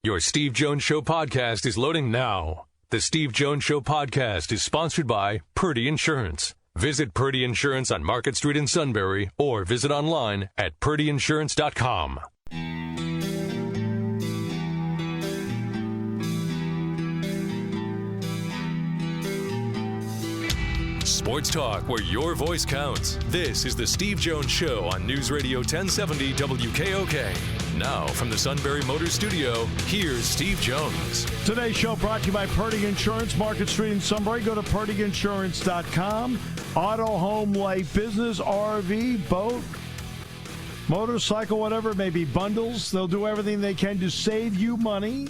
Your Steve Jones Show podcast is loading now. The Steve Jones Show podcast is sponsored by Purdy Insurance. Visit Purdy Insurance on Market Street in Sunbury or visit online at purdyinsurance.com. Sports talk where your voice counts. This is the Steve Jones Show on News Radio 1070 WKOK. Now, from the Sunbury Motors Studio, here's Steve Jones. Today's show brought to you by Purdy Insurance, Market Street in Sunbury. Go to purdyinsurance.com. Auto, home, life, business, RV, boat, motorcycle, whatever it may be, bundles. They'll do everything they can to save you money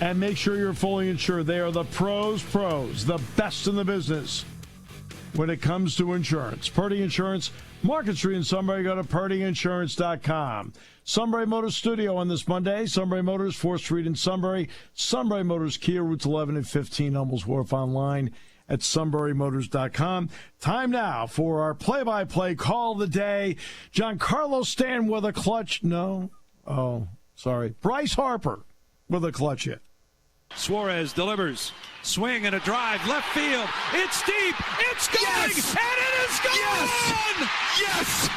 and make sure you're fully insured. They are the pros, the best in the business when it comes to insurance. Purdy Insurance, Market Street in Sunbury. Go to purdyinsurance.com. Sunbury Motors Studio on this Monday. Sunbury Motors, 4th Street in Sunbury. Sunbury Motors Kia, routes 11 and 15, Hummels Wharf, online at sunburymotors.com. Time now for our play-by-play call of the day. Giancarlo Stanton with a clutch. No. Oh, sorry. Bryce Harper with a clutch hit. Suarez delivers. Swing and a drive. Left field. It's deep. It's going. Yes! And it is gone! Yes!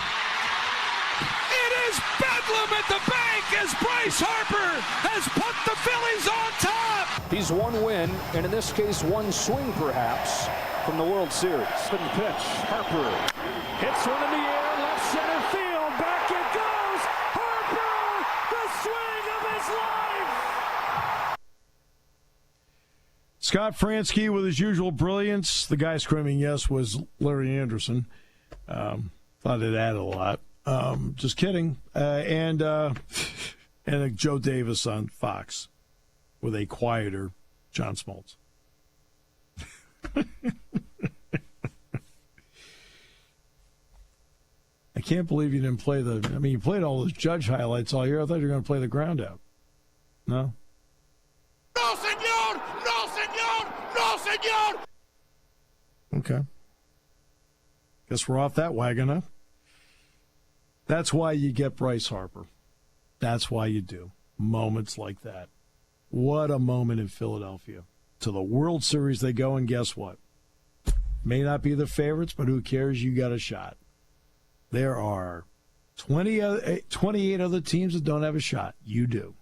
It is bedlam at the bank as Bryce Harper has put the Phillies on top. He's one win, and in this case, one swing perhaps from the World Series. Couldn't pitch. Harper hits one in the air. Left center field. Back it goes. Harper, the swing of his life. Scott Fransky with his usual brilliance. The guy screaming yes was Larry Anderson. Thought it added a lot. Just kidding. And Joe Davis on Fox with a quieter John Smoltz. I can't believe you didn't play you played all those Judge highlights all year. I thought you were going to play the ground out. No? No, senor! No, senor! No, senor! Okay. Guess we're off that wagon, huh? That's why you get Bryce Harper. That's why you do. Moments like that. What a moment in Philadelphia. To the World Series they go, and guess what? May not be the favorites, but who cares? You got a shot. There are 28 other teams that don't have a shot. You do.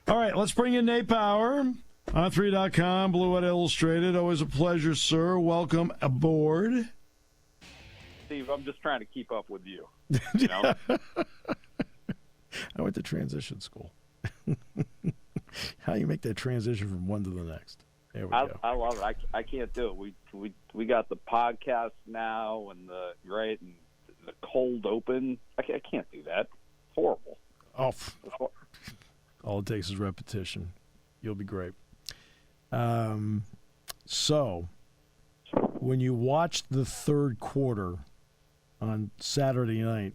All right, let's bring in Nate Bauer, on3.com, Blue White Illustrated. Always a pleasure, sir. Welcome aboard. Steve, I'm just trying to keep up with you. You know? I went to transition school. How you make that transition from one to the next? There we go. I love it. I can't do it. We got the podcast now and the cold open. I can't do that. It's horrible. Oh, all it takes is repetition. You'll be great. So, when you watched the third quarter on Saturday night,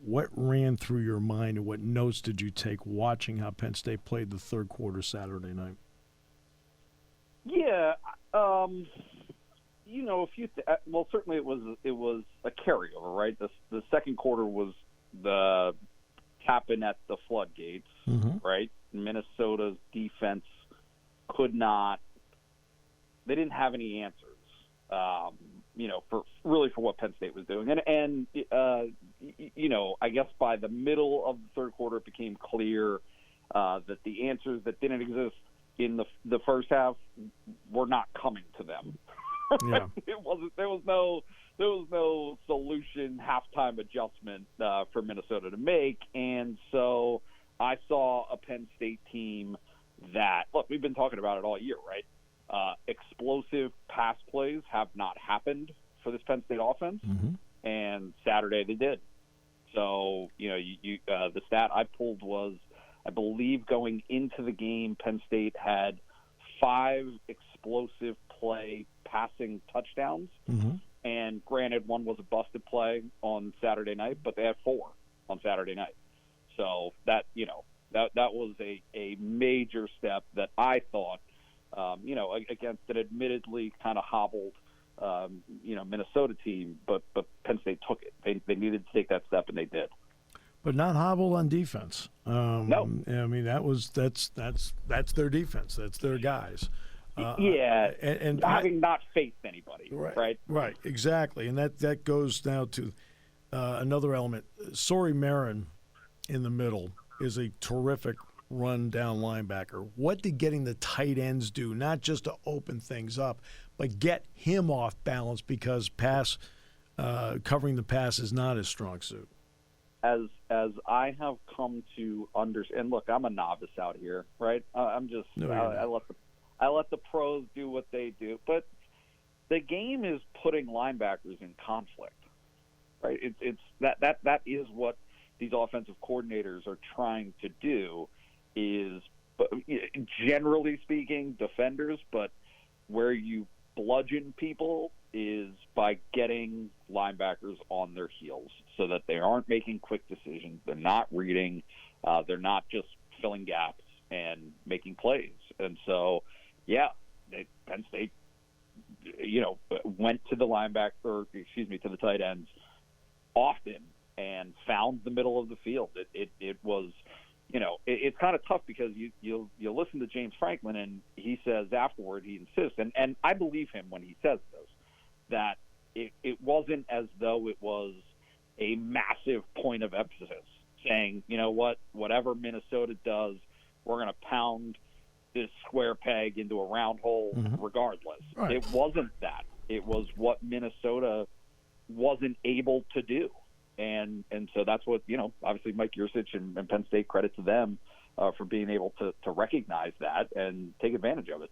what ran through your mind and what notes did you take watching how Penn State played the third quarter Saturday night? Yeah, well, certainly it was a carryover, right? The second quarter was the tapping at the floodgates, right? Minnesota's defense could not. They didn't have any answers, for what Penn State was doing, and I guess by the middle of the third quarter, it became clear that the answers that didn't exist in the first half were not coming to them. Yeah. There was no solution halftime adjustment for Minnesota to make, and so I saw a Penn State team that, look, we've been talking about it all year, right? Explosive pass plays have not happened for this Penn State offense, and Saturday they did. So, the stat I pulled was, I believe going into the game, Penn State had 5 explosive play passing touchdowns, and granted, one was a busted play on Saturday night, but they had 4 on Saturday night. So that was a major step that I thought, against an admittedly kind of hobbled, Minnesota team, but Penn State took it. They needed to take that step, and they did. But not hobbled on defense. No. I mean, that's their defense. That's their guys. And having not faced anybody, right? Right, exactly. And that goes now to another element. Sori Marin in the middle is a terrific run-down linebacker. What did getting the tight ends do? Not just to open things up, but get him off balance because covering the pass is not his strong suit. As I have come to understand, and look, I'm a novice out here, right? I'm just I let the pros do what they do, but the game is putting linebackers in conflict, right? It's that is what these offensive coordinators are trying to do. Is generally speaking defenders, but where you bludgeon people is by getting linebackers on their heels so that they aren't making quick decisions. They're not reading. They're not just filling gaps and making plays. And so, Penn State, went to the to the tight ends often and found the middle of the field. It was, it's kind of tough because you'll listen to James Franklin and he says afterward, he insists, and I believe him when he says this, that it wasn't as though it was a massive point of emphasis saying, whatever Minnesota does, we're going to pound this square peg into a round hole regardless. Right. It wasn't that. It was what Minnesota wasn't able to do. And so that's what, obviously Mike Yurcich and Penn State, credit to them for being able to recognize that and take advantage of it.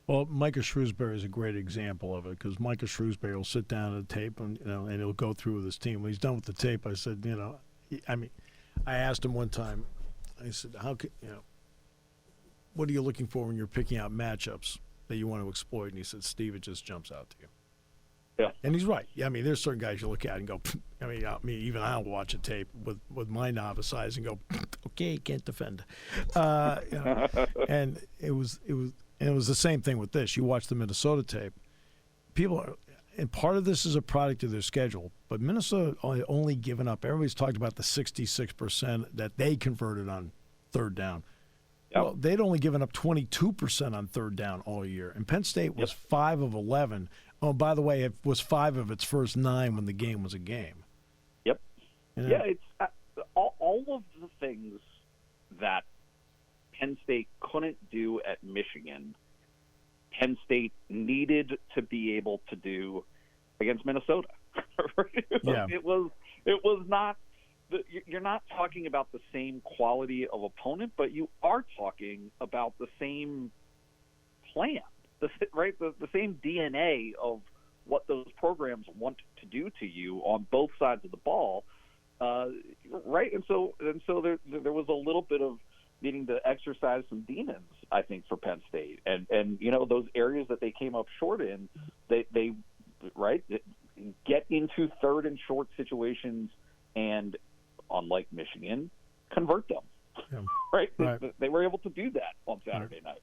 Well, Micah Shrewsbury is a great example of it because Micah Shrewsbury will sit down at the tape and he'll go through with his team. When he's done with the tape, I said, I asked him one time, I said, what are you looking for when you're picking out matchups that you want to exploit? And he said, Steve, it just jumps out to you. Yeah. And he's right. I mean, there's certain guys you look at and go, even I'll watch a tape with my novice eyes and go, okay, can't defend. And it was the same thing with this. You watch the Minnesota tape. And part of this is a product of their schedule, but Minnesota only given up. Everybody's talked about the 66% that they converted on third down. Yep. Well, they'd only given up 22% on third down all year. And Penn State was 5 of 11. Oh, by the way, it was 5 of its first 9 when the game was a game. Yep. Yeah, it's all of the things that Penn State couldn't do at Michigan, Penn State needed to be able to do against Minnesota. It was not. You're not talking about the same quality of opponent, but you are talking about the same plan, the same DNA of what those programs want to do to you on both sides of the ball, right? And so there was a little bit of needing to exercise some demons, I think, for Penn State, and those areas that they came up short in, they get into third and short situations and, unlike Michigan, convert them. Yeah. Right? They were able to do that on Saturday night.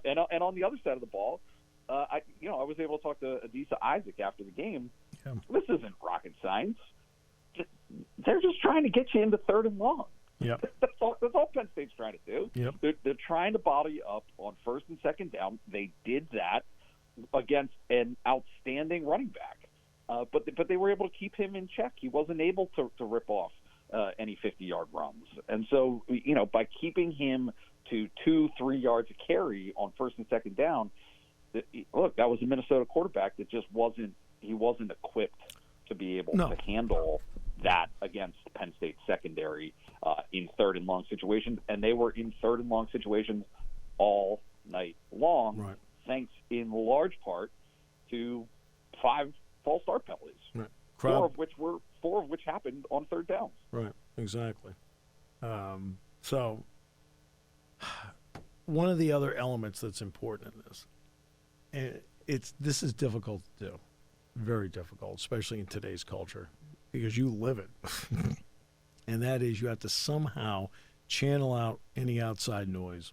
And on the other side of the ball, I was able to talk to Adisa Isaac after the game. Yeah. This isn't rocket science. They're just trying to get you into third and long. Yep. That's all Penn State's trying to do. Yep. They're trying to bottle you up on first and second down. They did that against an outstanding running back. But they were able to keep him in check. He wasn't able to rip off any 50-yard runs. And so, by keeping him to 2-3 yards a carry on first and second down, look, that was a Minnesota quarterback that just wasn't equipped to be able to handle that against Penn State secondary in third and long situations. And they were in third and long situations all night long, thanks in large part to 5 false start penalties, four of which happened on third downs. Right, exactly. So one of the other elements that's important in this, and this is difficult to do, very difficult, especially in today's culture, because you live it, and that is you have to somehow channel out any outside noise,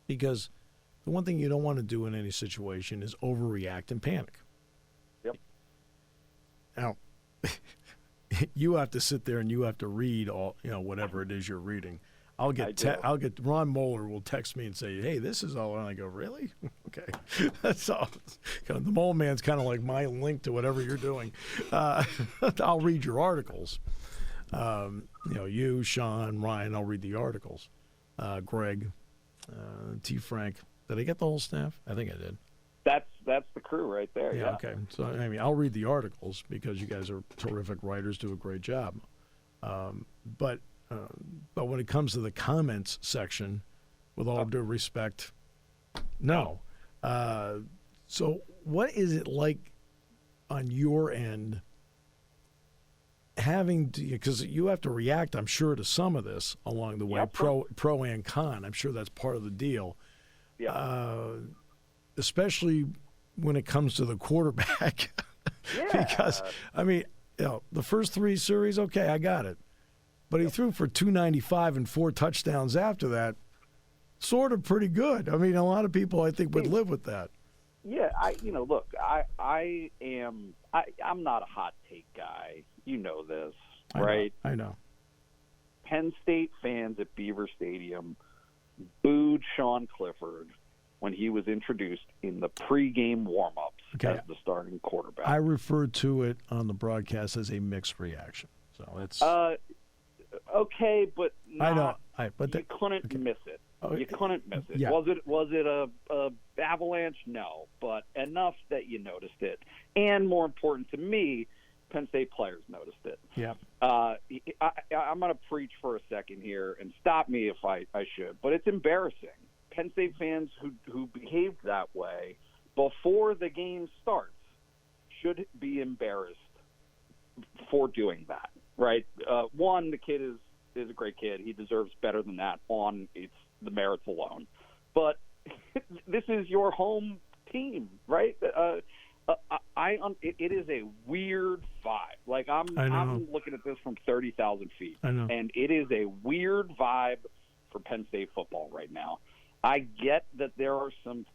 because the one thing you don't want to do in any situation is overreact and panic. Yep. Now, you have to sit there and you have to read all, whatever it is you're reading. I'll get Ron Moeller will text me and say, "Hey, this is all," and I go, "Really? Okay." That's all. The Mole Man's kind of like my link to whatever you're doing. I'll read your articles. You, Sean, Ryan. I'll read the articles. Greg, T. Frank. Did I get the whole staff? I think I did. That's the crew right there. Yeah. Okay. So I mean, I'll read the articles because you guys are terrific writers, do a great job. But when it comes to the comments section, with all due respect, no. So what is it like on your end having to, because you have to react, I'm sure, to some of this along the way, pro and con. I'm sure that's part of the deal. Yeah. Especially when it comes to the quarterback. Because, I mean, the first 3 series, okay, I got it. But he threw for 295 and 4 touchdowns after that. Sort of pretty good. I mean, a lot of people, I think, would live with that. Yeah, look, I'm not a hot take guy. You know this, right? I know. Penn State fans at Beaver Stadium booed Sean Clifford when he was introduced in the pregame warm-ups as the starting quarterback. I referred to it on the broadcast as a mixed reaction. So it's okay, but I know. You couldn't miss it. You couldn't miss it. Yeah. Was it a avalanche? No, but enough that you noticed it. And more important to me, Penn State players noticed it. Yeah. I'm going to preach for a second here, and stop me if I should, but it's embarrassing. Penn State fans who behaved that way before the game starts should be embarrassed for doing that, right? One, the kid is a great kid. He deserves better than that on the merits alone. But this is your home team, right? It is a weird vibe. Like I'm looking at this from 30,000 feet, and it is a weird vibe for Penn State football right now. I get that there are some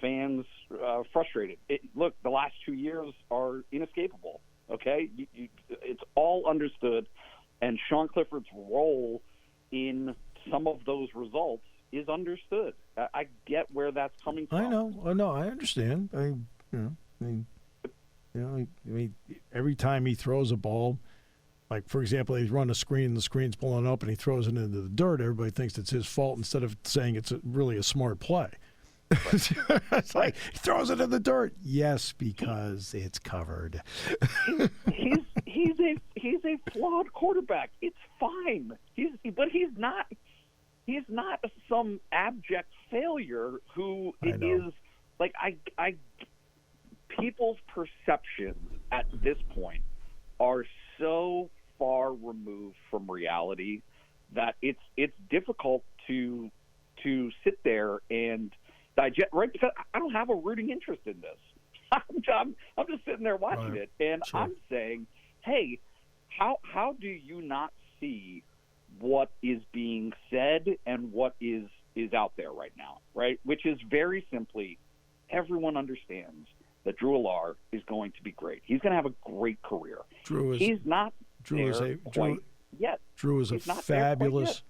fans frustrated. Look, the last 2 years are inescapable. Okay, it's all understood, and Sean Clifford's role in some of those results is understood. I get where that's coming from. I know. Oh no, I understand. I mean, every time he throws a ball, like, for example, he's run a screen, the screen's blown up, and he throws it into the dirt, everybody thinks it's his fault instead of saying it's really a smart play. Right. It's like, he throws it in the dirt. Yes, because it's covered. He's a flawed quarterback. It's fine. But he's not some abject failure who is like people's perceptions at this point are so far removed from reality that it's difficult to sit there and digest, right? Because I don't have a rooting interest in this. I'm just sitting there watching it, and I'm saying, hey, how do you not see what is being said and what is out there right now, right? Which is very simply, everyone understands that Drew Allar is going to be great. He's going to have a great career. He's not there quite yet. Drew is a fabulous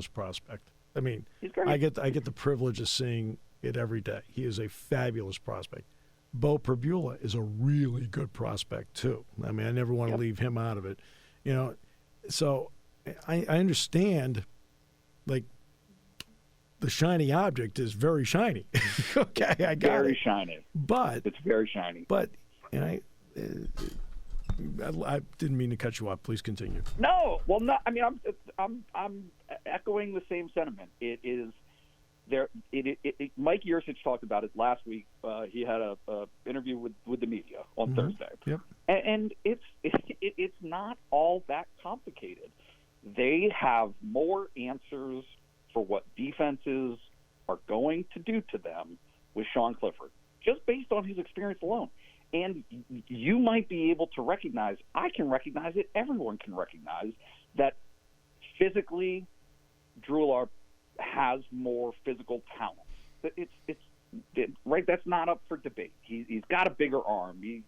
prospect. I mean, I get the privilege of seeing it every day. He is a fabulous prospect. Bo Perbula is a really good prospect too. I mean, I never want to leave him out of it. So I understand, like, the shiny object is very shiny. Okay, I got very it. Shiny. But it's very shiny. But I didn't mean to cut you off. Please continue. No, well, no. I mean, I'm echoing the same sentiment. It is there. Mike Yurcich talked about it last week. He had a interview with the media on Thursday. Yep. And it's not all that complicated. They have more answers for what defenses are going to do to them with Sean Clifford, just based on his experience alone. And you might be able to recognize, I can recognize it, everyone can recognize, that physically Drew Allar has more physical talent. It's right, that's not up for debate. He's got a bigger arm. The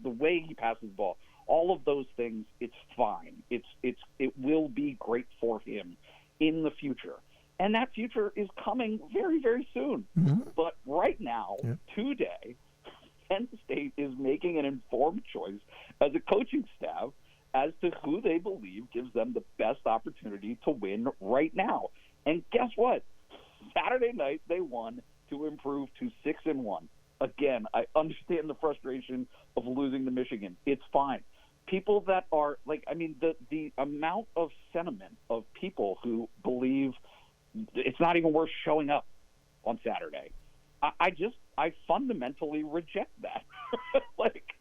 way he passes the ball, all of those things, it's fine. It will be great for him in the future. And that future is coming very, very soon. Mm-hmm. But right now, today, Penn State is making an informed choice as a coaching staff as to who they believe gives them the best opportunity to win right now. And guess what? Saturday night, they won to improve to 6-1. Again, I understand the frustration of losing to Michigan. It's fine. People that are the amount of sentiment of people who believe it's not even worth showing up on Saturday. I fundamentally reject that.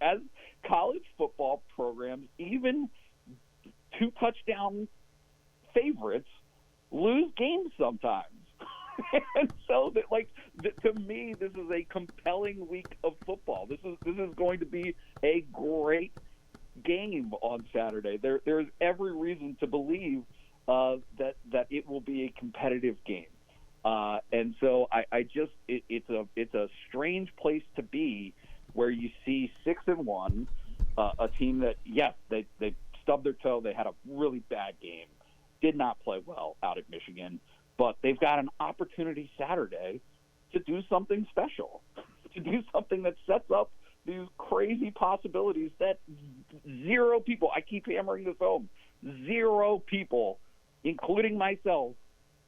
As college football programs, even 2-touchdown favorites lose games sometimes. And so to me, this is a compelling week of football. This is going to be a great game on Saturday. There's every reason to believe that it will be a competitive game. And so it's a strange place to be where you see 6-1, a team that, yes, they stubbed their toe. They had a really bad game, did not play well out at Michigan, but they've got an opportunity Saturday to do something special, to do something that sets up these crazy possibilities that zero people, I keep hammering this home, zero people, including myself,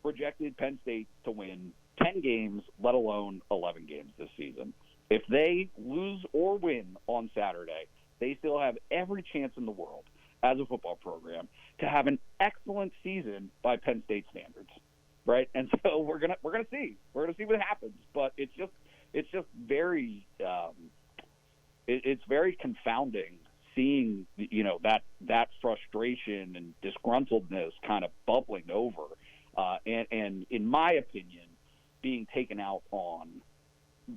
projected Penn State to win 10 games, let alone 11 games this season. If they lose or win on Saturday, they still have every chance in the world as a football program to have an excellent season by Penn State standards, right? And so we're gonna see what happens. But it's just very it's very confounding seeing that frustration and disgruntledness kind of bubbling over. And in my opinion, being taken out on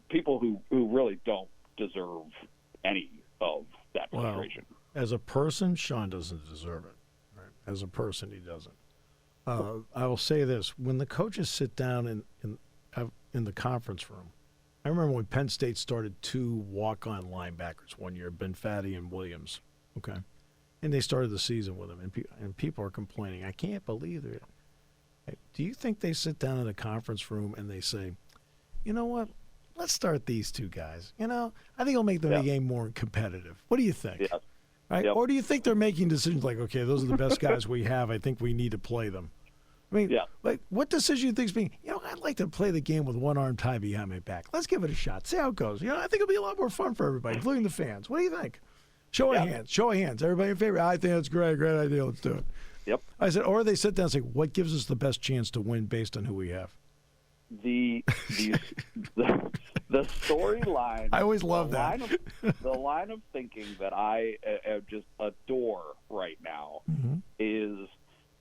people who really don't deserve any of that frustration. Well, as a person, Sean doesn't deserve it. Right? As a person, he doesn't. I will say this: when the coaches sit down in the conference room, I remember when Penn State started 2 walk-on linebackers one year, Ben Faddy and Williams. Okay, and they started the season with them, and people are complaining. I can't believe it. Do you think they sit down in a conference room and they say, you know what, let's start these 2 guys? I think it'll make the game more competitive. What do you think? Yeah. Right? Yep. Or do you think they're making decisions like, okay, those are the best guys we have. I think we need to play them. I mean, what decision do you think is being, I'd like to play the game with one arm tied behind my back. Let's give it a shot. See how it goes. I think it'll be a lot more fun for everybody, including the fans. What do you think? Show of hands. Show of hands. Everybody in favor? I think that's great. Great idea. Let's do it. Yep. I said, or they sit down and say, what gives us the best chance to win based on who we have? The storyline. I always love that. The line of thinking that I just adore right now is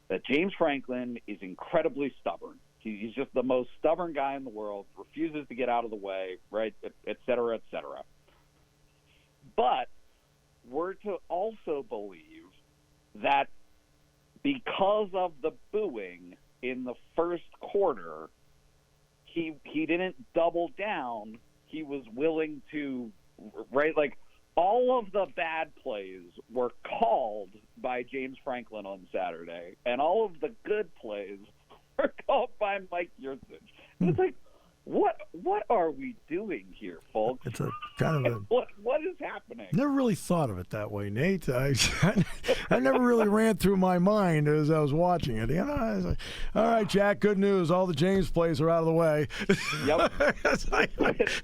that James Franklin is incredibly stubborn. He's just the most stubborn guy in the world, refuses to get out of the way, right, et cetera, et cetera. But we're to also believe that because of the booing in the first quarter, he didn't double down. He was willing to, right? All of the bad plays were called by James Franklin on Saturday, and all of the good plays were called by Mike Yurcich. And it's like, what are we doing here, folks? It's a kind of a what is happening? Never really thought of it that way, Nate. I never really ran through my mind as I was watching it. I was like, all right, Jack, good news. All the James plays are out of the way. Yep.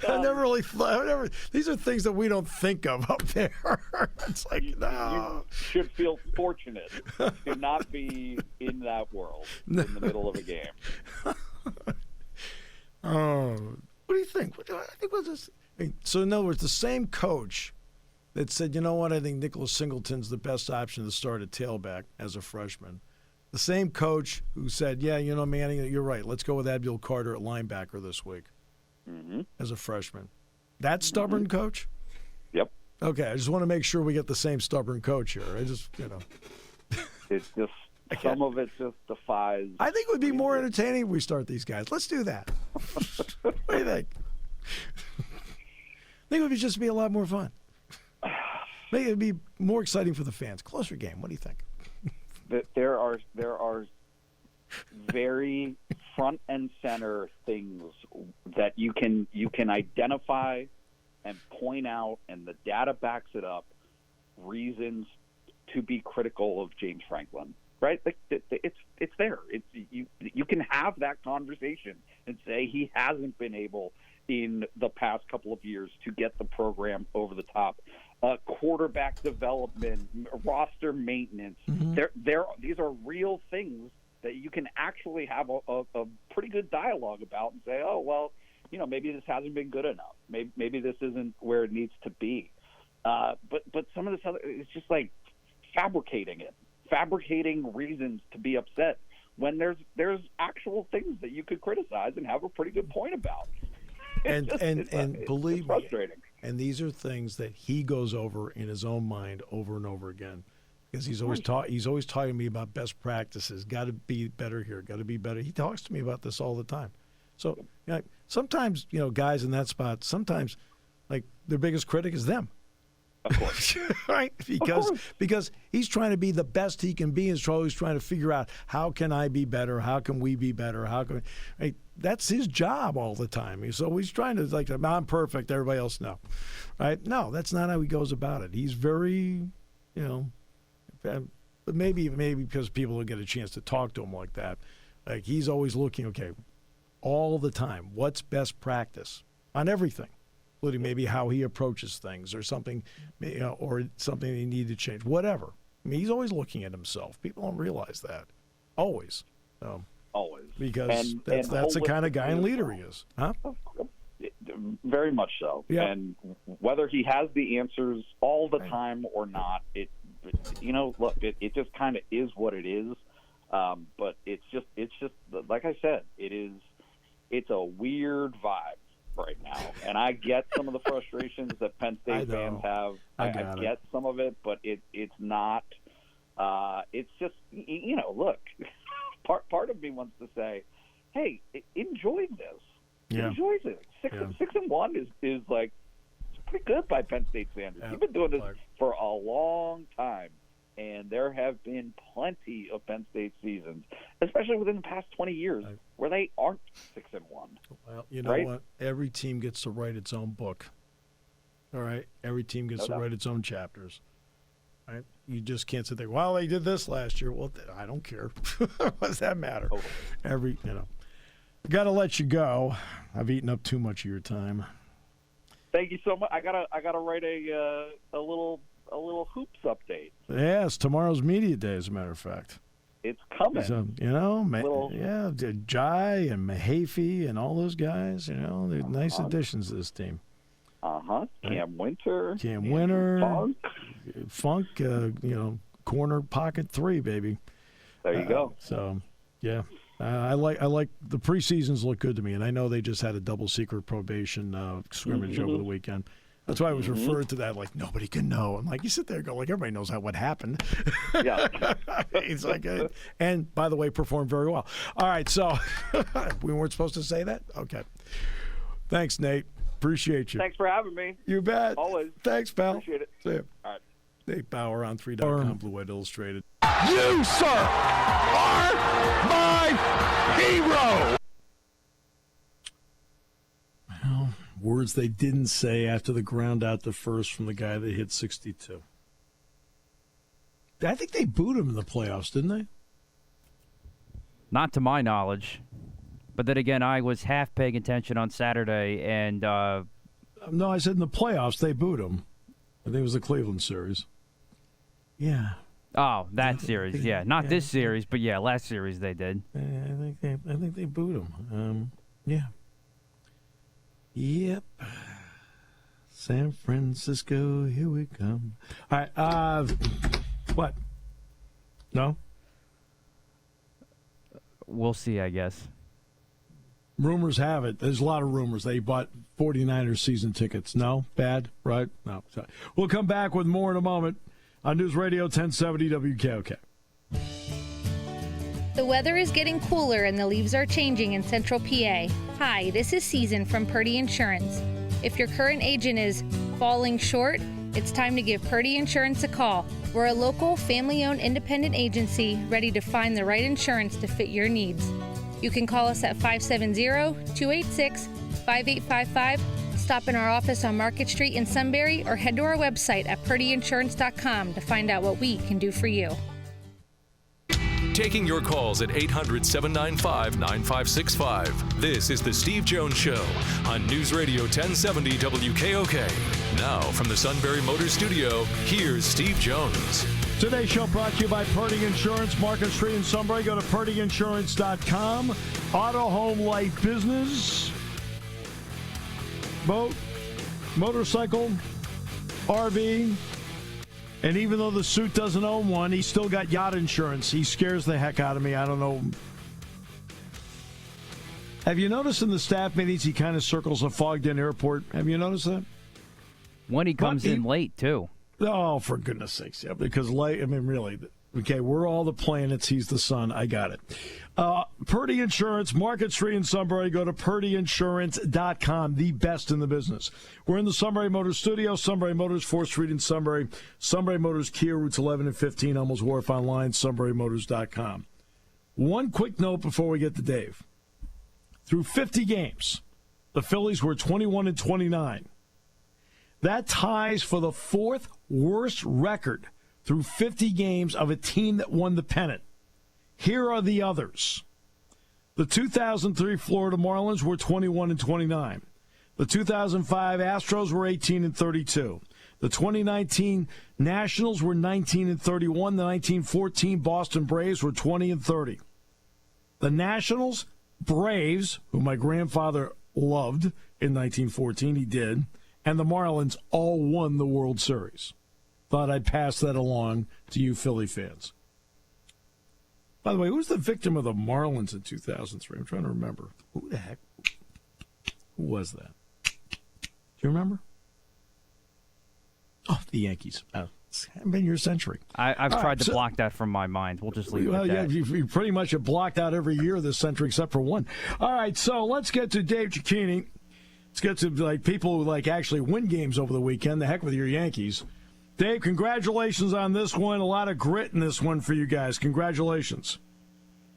I never really thought. These are things that we don't think of up there. It's like, no. You should feel fortunate to not be in that world in the middle of a game. What do you think? So in other words, the same coach that said, you know what, I think Nicholas Singleton's the best option to start at tailback as a freshman. The same coach who said, yeah, Manning, you're right. Let's go with Abdul Carter at linebacker this week as a freshman. That stubborn coach? Yep. Okay, I just want to make sure we get the same stubborn coach here. It's just some of it just defies. I think it would be more entertaining if we start these guys. Let's do that. What do you think? I think it would just be a lot more fun. I think it would be more exciting for the fans. Closer game. What do you think? There are very front and center things that you can identify and point out, and the data backs it up, reasons to be critical of James Franklin, right? It's there. You can have that conversation and say he hasn't been able in the past couple of years to get the program over the top. Quarterback development, roster maintenance. These are real things that you can actually have a pretty good dialogue about and say, oh, well, maybe this hasn't been good enough. Maybe this isn't where it needs to be. But some of this other, it's just like fabricating reasons to be upset when there's actual things that you could criticize and have a pretty good point about. And believe it's frustrating. me, and these are things that he goes over in his own mind over and over again, because he's always talking to me about best practices. Got to be better here. Got to be better. He talks to me about this all the time. So sometimes guys in that spot, sometimes like their biggest critic is them. Of course. Right? Because he's trying to be the best he can be, and he's always trying to figure out, how can I be better? How can we be better? Right? That's his job all the time. He's always trying to, I'm perfect, everybody else no. Right? No, that's not how he goes about it. He's very, but maybe because people don't get a chance to talk to him like that. Like, he's always looking, okay, all the time, what's best practice on everything, including maybe how he approaches things or something, or something he needed to change, whatever. I mean, he's always looking at himself. People don't realize that. Always. Always. Because that's the kind of guy and leader he is. Huh? Very much so. Yeah. And whether he has the answers all the time or not, it just kind of is what it is. But it's just like I said, it's a weird vibe right now, and I get some of the frustrations that Penn State fans have. I get some of it, but it's not. It's just look. Part of me wants to say, hey, enjoy this. Yeah. Enjoy it. 6-1 is like, it's pretty good by Penn State standards. Yeah. You've been doing this for a long time, and there have been plenty of Penn State seasons, especially within the past 20 years, where they aren't 6-1. Well, you know what? Every team gets to write its own book. All right? Every team gets to write its own chapters. Right? You just can't sit there, well, they did this last year. Well, I don't care. What does that matter? Totally. I got to let you go. I've eaten up too much of your time. Thank you so much. I gotta write a little hoops update. Yes, tomorrow's media day, as a matter of fact. It's coming. So, Jai and Mahaffey and all those guys, they're nice additions to this team. Cam Winter. Funk, corner pocket 3, baby. There you go. So, yeah. I like the preseasons look good to me, and I know they just had a double secret probation scrimmage over the weekend. That's why I was referred to that like nobody can know. I'm like, you sit there and go like everybody knows what happened. Yeah. It's like, and by the way, performed very well. All right, so we weren't supposed to say that? Okay. Thanks, Nate. Appreciate you. Thanks for having me. You bet. Always. Thanks, pal. Appreciate it. See you. All right. Nate Bauer on 3.com, Blue White Illustrated. You, sir, are my hero. Well, words they didn't say after the ground out to first from the guy that hit 62. I think they booed him in the playoffs, didn't they? Not to my knowledge. But then again, I was half paying attention on Saturday, and no, I said in the playoffs they booed him. I think it was the Cleveland series. Yeah. Oh, that series, yeah. Not this series, but yeah, last series they did. I think they booed him. Yeah. Yep. San Francisco, here we come. All right. What? No? We'll see, I guess. Rumors have it. There's a lot of rumors. They bought 49ers season tickets. No? Bad? Right? No. Sorry. We'll come back with more in a moment on News Radio 1070 WKOK. The weather is getting cooler and the leaves are changing in Central PA. Hi, this is Susan from Purdy Insurance. If your current agent is falling short, It's time to give Purdy Insurance a call. We're a local, family-owned independent agency ready to find the right insurance to fit your needs. You can call us at 570-286-5855, stop in our office on Market Street in Sunbury, or head to our website at purdyinsurance.com to find out what we can do for you. Taking your calls at 800-795-9565. This is The Steve Jones Show on News Radio 1070 WKOK. Now, from the Sunbury Motors Studio, here's Steve Jones. Today's show brought to you by Purdy Insurance, Market Street in Sunbury. Go to purdyinsurance.com. Auto, home, life, business, boat, motorcycle, RV. And even though the suit doesn't own one, he's still got yacht insurance. He scares the heck out of me. I don't know. Have you noticed in the staff meetings he kind of circles a fogged-in airport? Have you noticed that? When he comes in late, too. Oh, for goodness sakes. Yeah, because late, I mean, really. Okay, we're all the planets. He's the sun. I got it. Purdy Insurance, Market Street in Sunbury. Go to purdyinsurance.com, the best in the business. We're in the Sunbury Motors Studio, Sunbury Motors, 4th Street in Sunbury. Sunbury Motors, Kia, routes 11 and 15, Elmos Wharf, online, sunburymotors.com. One quick note before we get to Dave. Through 50 games, the Phillies were 21-29. That ties for the fourth worst record through 50 games of a team that won the pennant. Here are the others. The 2003 Florida Marlins were 21-29. The 2005 Astros were 18-32. The 2019 Nationals were 19-31. The 1914 Boston Braves were 20-30. The Nationals, Braves, who my grandfather loved in 1914, he did, and the Marlins all won the World Series. Thought I'd pass that along to you Philly fans. By the way, who was the victim of the Marlins in 2003? I'm trying to remember. Who the heck? Who was that? Do you remember? Oh, the Yankees. It's been your century. I've tried to block that from my mind. We'll just leave it at that. You pretty much have blocked out every year this century except for one. All right, so let's get to Dave Cecchini. Let's get to people who actually win games over the weekend. The heck with your Yankees. Dave, congratulations on this one. A lot of grit in this one for you guys. Congratulations.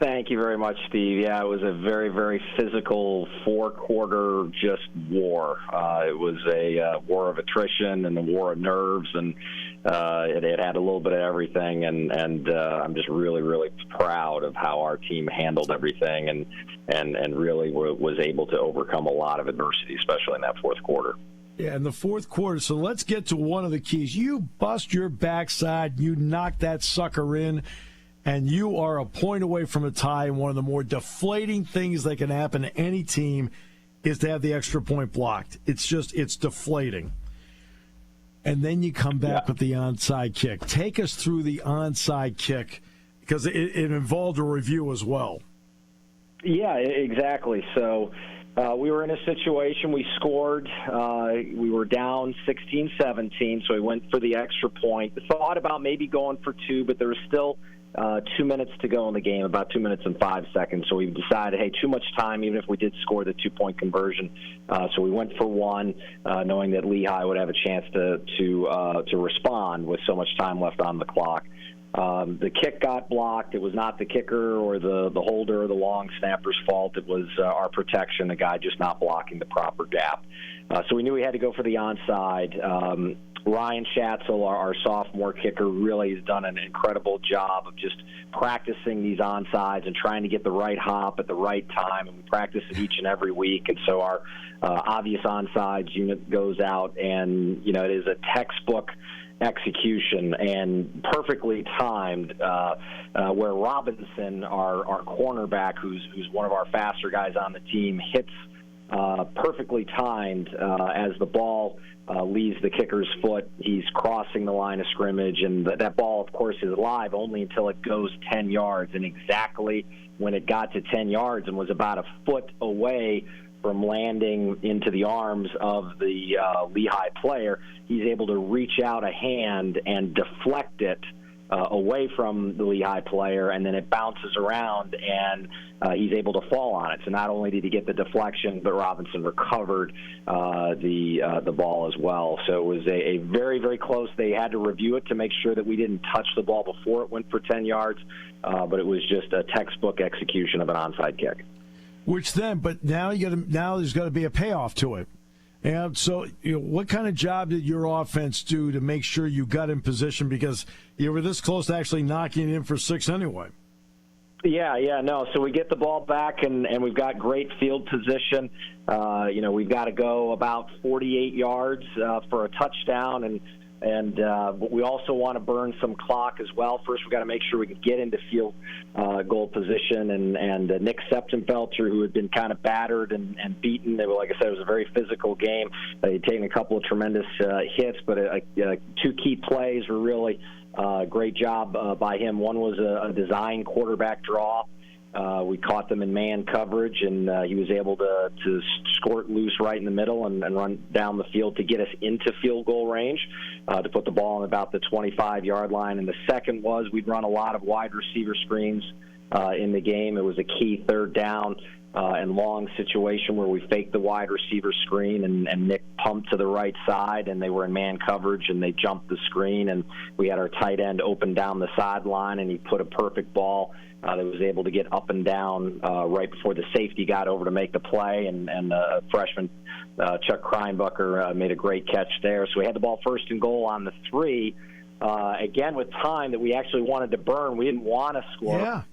Thank you very much, Steve. Yeah, it was a very, very physical four-quarter just war. It was a war of attrition and a war of nerves, and it had a little bit of everything. And I'm just really, really proud of how our team handled everything and really was able to overcome a lot of adversity, especially in that fourth quarter. Yeah, in the fourth quarter. So let's get to one of the keys. You bust your backside, you knock that sucker in, and you are a point away from a tie. And one of the more deflating things that can happen to any team is to have the extra point blocked. It's deflating. And then you come back with the onside kick. Take us through the onside kick, because it involved a review as well. Yeah, exactly. So we were in a situation, we scored, we were down 16-17, so we went for the extra point. Thought about maybe going for two, but there was still 2 minutes to go in the game, about 2 minutes and 5 seconds. So we decided, hey, too much time, even if we did score the 2-point conversion. So we went for one, knowing that Lehigh would have a chance to respond with so much time left on the clock. The kick got blocked. It was not the kicker or the holder or the long snapper's fault. It was our protection, the guy just not blocking the proper gap. So we knew we had to go for the onside. Ryan Schatzel, our sophomore kicker, really has done an incredible job of just practicing these onsides and trying to get the right hop at the right time, and we practice it each and every week. And so our obvious onsides unit goes out, and it is a textbook execution and perfectly timed, where Robinson, our cornerback, who's one of our faster guys on the team, hits perfectly timed as the ball leaves the kicker's foot. He's crossing the line of scrimmage, and that ball, of course, is live only until it goes 10 yards. And exactly when it got to 10 yards and was about a foot away from landing into the arms of the Lehigh player, he's able to reach out a hand and deflect it away from the Lehigh player, and then it bounces around, and he's able to fall on it. So not only did he get the deflection, but Robinson recovered the ball as well. So it was a very, very close. They had to review it to make sure that we didn't touch the ball before it went for 10 yards, but it was just a textbook execution of an onside kick. But now there's got to be a payoff to it. And so, what kind of job did your offense do to make sure you got in position, because you were this close to actually knocking it in for 6 anyway? No. So we get the ball back, and we've got great field position. We've got to go about 48 yards for a touchdown, but we also want to burn some clock as well. First, we've got to make sure we can get into field goal position. And Nick Septenfelter, who had been kind of battered and beaten, like I said, it was a very physical game. He'd taken a couple of tremendous hits, but 2 key plays were really great job by him. One was a design quarterback draw. We caught them in man coverage, and he was able to squirt loose right in the middle and run down the field to get us into field goal range to put the ball on about the 25-yard line. And the second was we'd run a lot of wide receiver screens in the game. It was a key 3rd down and long situation where we faked the wide receiver screen, and Nick pumped to the right side, and they were in man coverage, and they jumped the screen, and we had our tight end open down the sideline, and he put a perfect ball that was able to get up and down right before the safety got over to make the play, and freshman Chuck Kreinbucker made a great catch there. So we had the ball 1st and goal on the 3, again with time that we actually wanted to burn. We didn't want to score. Yeah.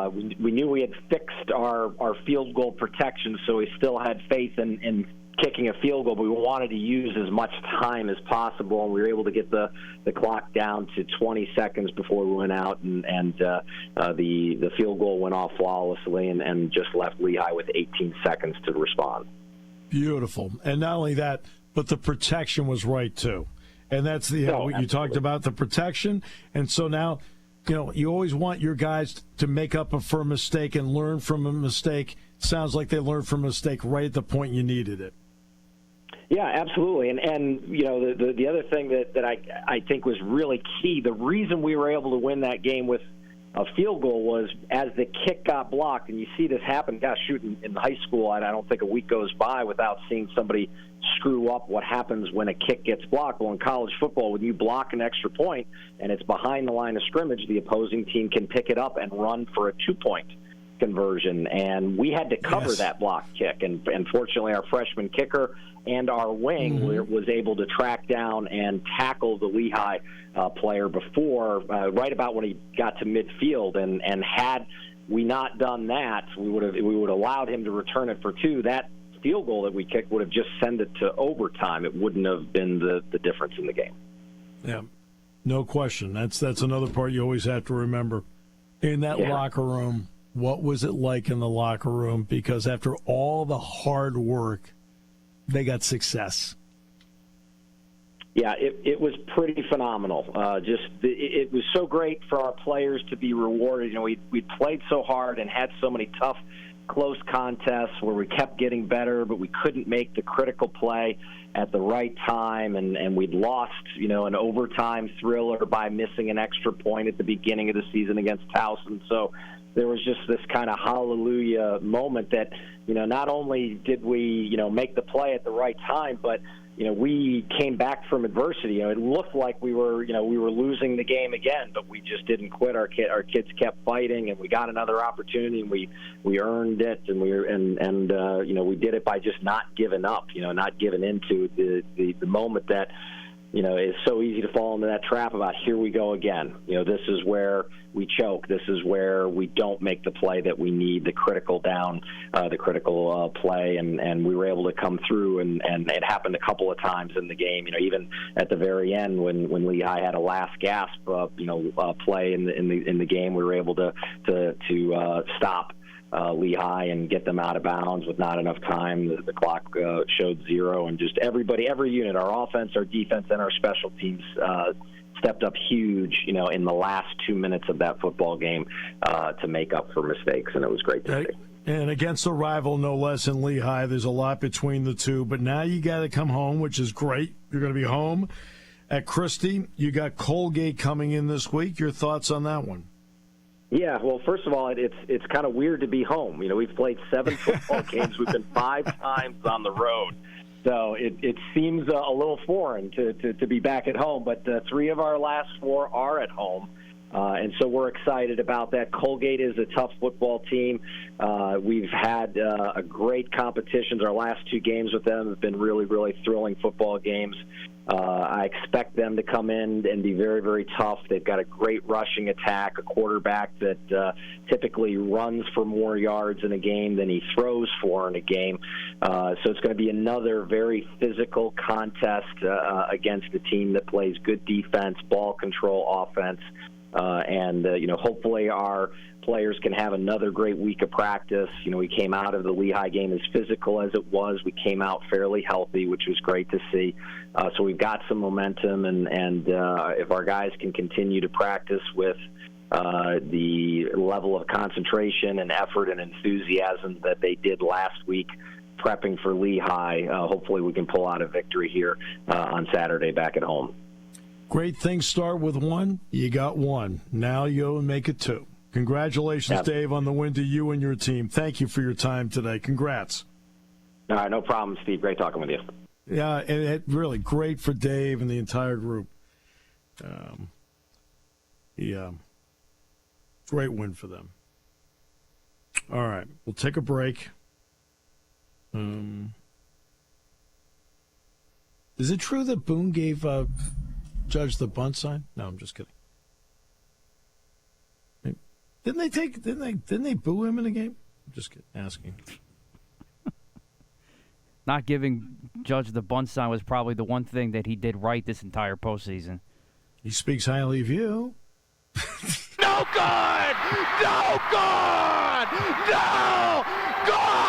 We knew we had fixed our field goal protection, so we still had faith in kicking a field goal, but we wanted to use as much time as possible, and we were able to get the clock down to 20 seconds before we went out, and the field goal went off flawlessly and just left Lehigh with 18 seconds to respond. Beautiful. And not only that, but the protection was right, too. And that's you talked about the protection, and so now – you always want your guys to make up for a mistake and learn from a mistake. Sounds like they learned from a mistake right at the point you needed it. Yeah, absolutely. And the other thing that I think was really key, the reason we were able to win that game with a field goal was as the kick got blocked, and you see this happen, shooting in high school, and I don't think a week goes by without seeing somebody screw up what happens when a kick gets blocked. Well, in college football, when you block an extra point and it's behind the line of scrimmage, the opposing team can pick it up and run for a 2-point conversion. And we had to cover that block kick. And fortunately, our freshman kicker and our wing was able to track down and tackle the Lehigh player before, right about when he got to midfield. And had we not done that, we would have allowed him to return it for 2. That field goal that we kicked would have just sent it to overtime. It wouldn't have been the difference in the game. Yeah, no question. That's another part you always have to remember. In that locker room, what was it like in the locker room? Because after all the hard work, they got success. Yeah, it was pretty phenomenal. It was so great for our players to be rewarded. We played so hard and had so many tough, close contests where we kept getting better, but we couldn't make the critical play at the right time, and we'd lost, an overtime thriller by missing an extra point at the beginning of the season against Towson. So there was just this kind of hallelujah moment that, not only did we, make the play at the right time, but we came back from adversity. It looked like we were losing the game again, but we just didn't quit. Our kids kept fighting, and we got another opportunity, and we earned it, and we did it by just not giving up. Not giving into the moment that it's so easy to fall into that trap about here we go again. This is where we choke. This is where we don't make the play that we need, the critical play, and we were able to come through, and it happened a couple of times in the game. Even at the very end when Lehigh had a last gasp, play in the game, we were able to stop Lehigh and get them out of bounds with not enough time. The clock showed 0, and just every unit, our offense, our defense, and our special teams stepped up huge, in the last 2 minutes of that football game to make up for mistakes, and it was great to see. And against a rival, no less, in Lehigh, there's a lot between the two. But now you got to come home, which is great. You're going to be home at Christie. You got Colgate coming in this week. Your thoughts on that one? Yeah, well, first of all, it's kind of weird to be home. We've played 7 football games. We've been 5 times on the road. So it seems a little foreign to be back at home. But 3 of our last 4 are at home. And so we're excited about that. Colgate is a tough football team. We've had a great competitions. Our last 2 games with them have been really, really thrilling football games. I expect them to come in and be very, very tough. They've got a great rushing attack, a quarterback that typically runs for more yards in a game than he throws for in a game. So it's going to be another very physical contest against a team that plays good defense, ball control, offense. And hopefully our players can have another great week of practice. We came out of the Lehigh game as physical as it was. We came out fairly healthy, which was great to see. So we've got some momentum, and if our guys can continue to practice with the level of concentration and effort and enthusiasm that they did last week prepping for Lehigh, hopefully we can pull out a victory here on Saturday back at home. Great things start with 1. You got 1. Now you go and make it 2. Congratulations, Dave, on the win to you and your team. Thank you for your time today. Congrats. All right, no problem, Steve. Great talking with you. Yeah, and it really great for Dave and the entire group. Great win for them. All right, we'll take a break. Is it true that Boone gave Judge the bunt sign? No, I'm just kidding. Didn't they boo him in the game? I'm just asking. Not giving Judge the bunt sign was probably the one thing that he did right this entire postseason. He speaks highly of you. No good! No good! No good!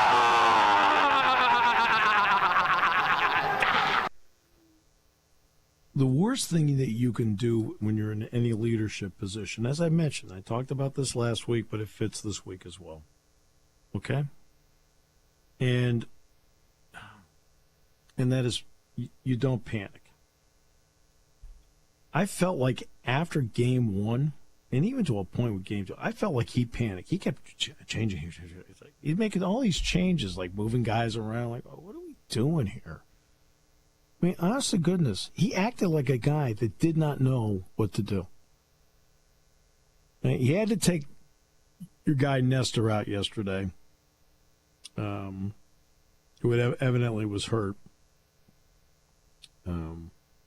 The worst thing that you can do when you're in any leadership position, as I mentioned, I talked about this last week, but it fits this week as well. Okay? And that is, you don't panic. I felt like after game 1, and even to a point with game 2, I felt like he panicked. He kept changing. He's making all these changes, like moving guys around. Like, oh, what are we doing here? I mean, honest to goodness, he acted like a guy that did not know what to do. He had to take your guy Nestor out yesterday, who evidently was hurt.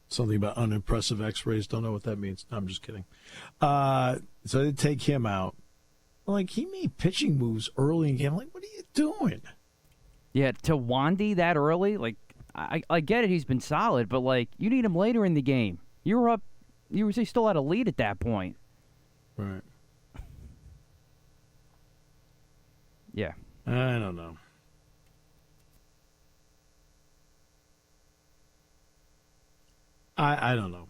Something about unimpressive x-rays. Don't know what that means. No, I'm just kidding. So they take him out. Like, he made pitching moves early in the game. Like, what are you doing? Yeah, to Wandy that early, like, I get it, he's been solid, but, like, you need him later in the game. You were up, you still had a lead at that point. Right. Yeah. I don't know. I don't know.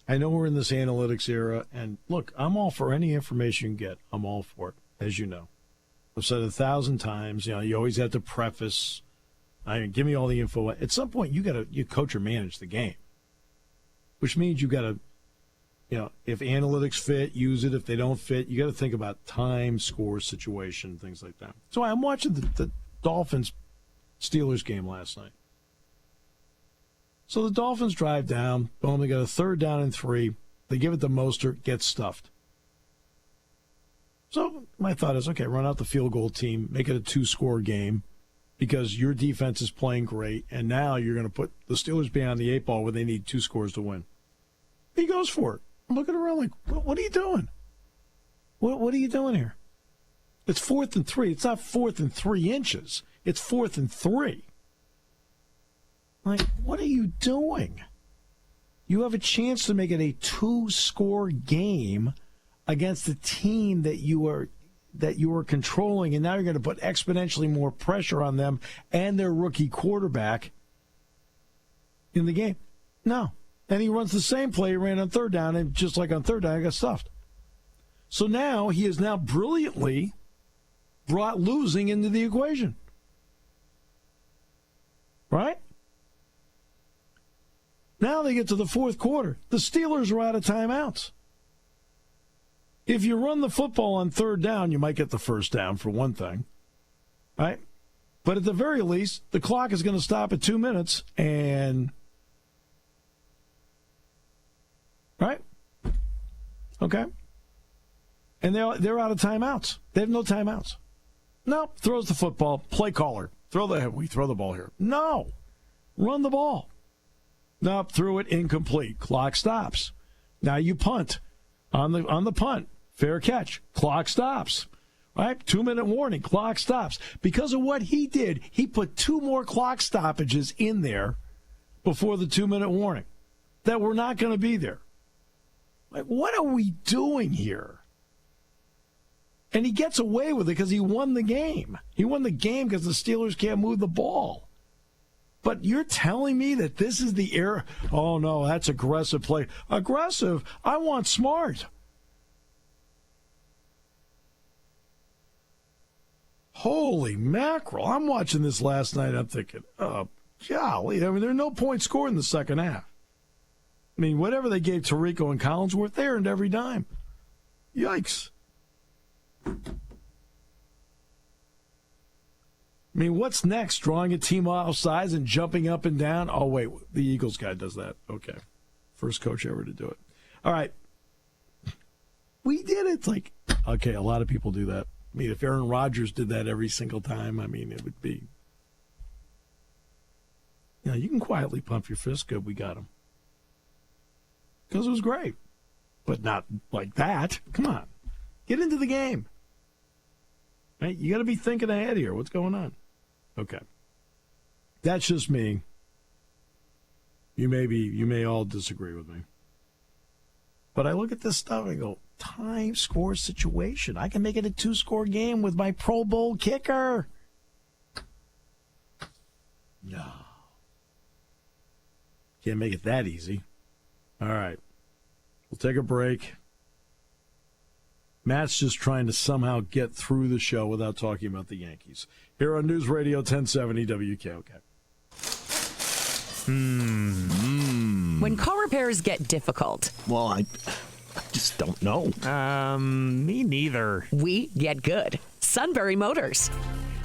I know we're in this analytics era, and look, I'm all for any information you get. I'm all for it, as you know. I've said it 1,000 times. You always have to preface. Give me all the info. At some point, you coach or manage the game, which means you got to, if analytics fit, use it. If they don't fit, you got to think about time, score, situation, things like that. So I'm watching the Dolphins-Steelers game last night. So the Dolphins drive down. Boom, they got a 3rd down and 3. They give it to Mostert, gets stuffed. So my thought is, okay, run out the field goal team, make it a 2-score game because your defense is playing great, and now you're going to put the Steelers behind the 8 ball where they need 2 scores to win. He goes for it. I'm looking around like, what are you doing? What are you doing here? It's 4th and 3. It's not 4th and 3 inches. It's 4th and 3. Like, what are you doing? You have a chance to make it a 2-score game against the team that you are controlling, and now you're going to put exponentially more pressure on them and their rookie quarterback in the game. No. And he runs the same play he ran on 3rd down, and just like on 3rd down, he got stuffed. So now he has now brilliantly brought losing into the equation. right? Now they get to the fourth quarter. The Steelers are out of timeouts. If you run the football on third down, you might get the first down for one thing, right? But at the very least, the clock is going to stop at 2 minutes and, right? Okay. And they're out of timeouts. They have no timeouts. No, throws the football, play caller. We throw the ball here. No, run the ball. Nope, threw it incomplete. Clock stops. Now you punt on the punt. Fair catch. Clock stops. Right? 2-minute warning. Clock stops. Because of what he did, he put 2 more clock stoppages in there before the 2-minute warning that were not going to be there. Like, what are we doing here? And he gets away with it because he won the game. He won the game because the Steelers can't move the ball. But you're telling me that this is the era? Oh, no, that's aggressive play. Aggressive? I want smart. Holy mackerel. I'm watching this last night. I'm thinking, oh, golly. I mean, there are no points scored in the second half. I mean, whatever they gave Tirico and Collinsworth, they earned every dime. Yikes. I mean, what's next? Drawing a team off sides and jumping up and down? Oh, wait, the Eagles guy does that. Okay. First coach ever to do it. All right. We did it. It's like, okay, a lot of people do that. I mean, if Aaron Rodgers did that every single time, I mean, it would be. Yeah, you can quietly pump your fist. Good, we got him. Because it was great. But not like that. Come on. Get into the game. Right? You got to be thinking ahead here. What's going on? Okay. That's just me. You may all disagree with me. But I look at this stuff and I go, time, score, situation. I can make it a 2-score game with my Pro Bowl kicker. No. Can't make it that easy. All right. We'll take a break. Matt's just trying to somehow get through the show without talking about the Yankees. Here on News Radio 1070 WKOK. When car repairs get difficult. Well, I just don't know. Me neither. We get good. Sunbury Motors.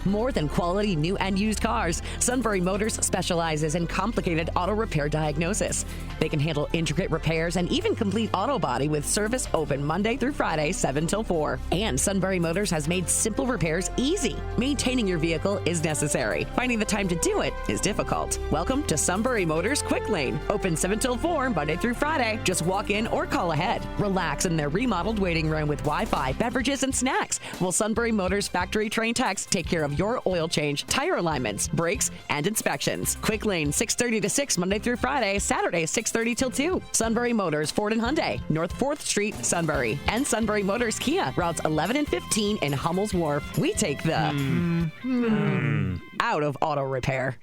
More than quality new and used cars, Sunbury Motors specializes in complicated auto repair diagnosis. They can handle intricate repairs and even complete auto body with service open Monday through Friday, 7 till 4. And Sunbury Motors has made simple repairs easy. Maintaining your vehicle is necessary. Finding the time to do it is difficult. Welcome to Sunbury Motors Quick Lane. Open 7 till 4, Monday through Friday. Just walk in or call ahead. Relax in their remodeled waiting room with Wi-Fi, beverages, and snacks. While Sunbury Motors factory trained techs take care of your oil change, tire alignments, brakes, and inspections. Quick Lane, 6:30 to 6, Monday through Friday, Saturday, 6:30 till 2. Sunbury Motors, Ford and Hyundai, North 4th Street, Sunbury. And Sunbury Motors Kia, routes 11 and 15 in Hummel's Wharf. We take the out of auto repair.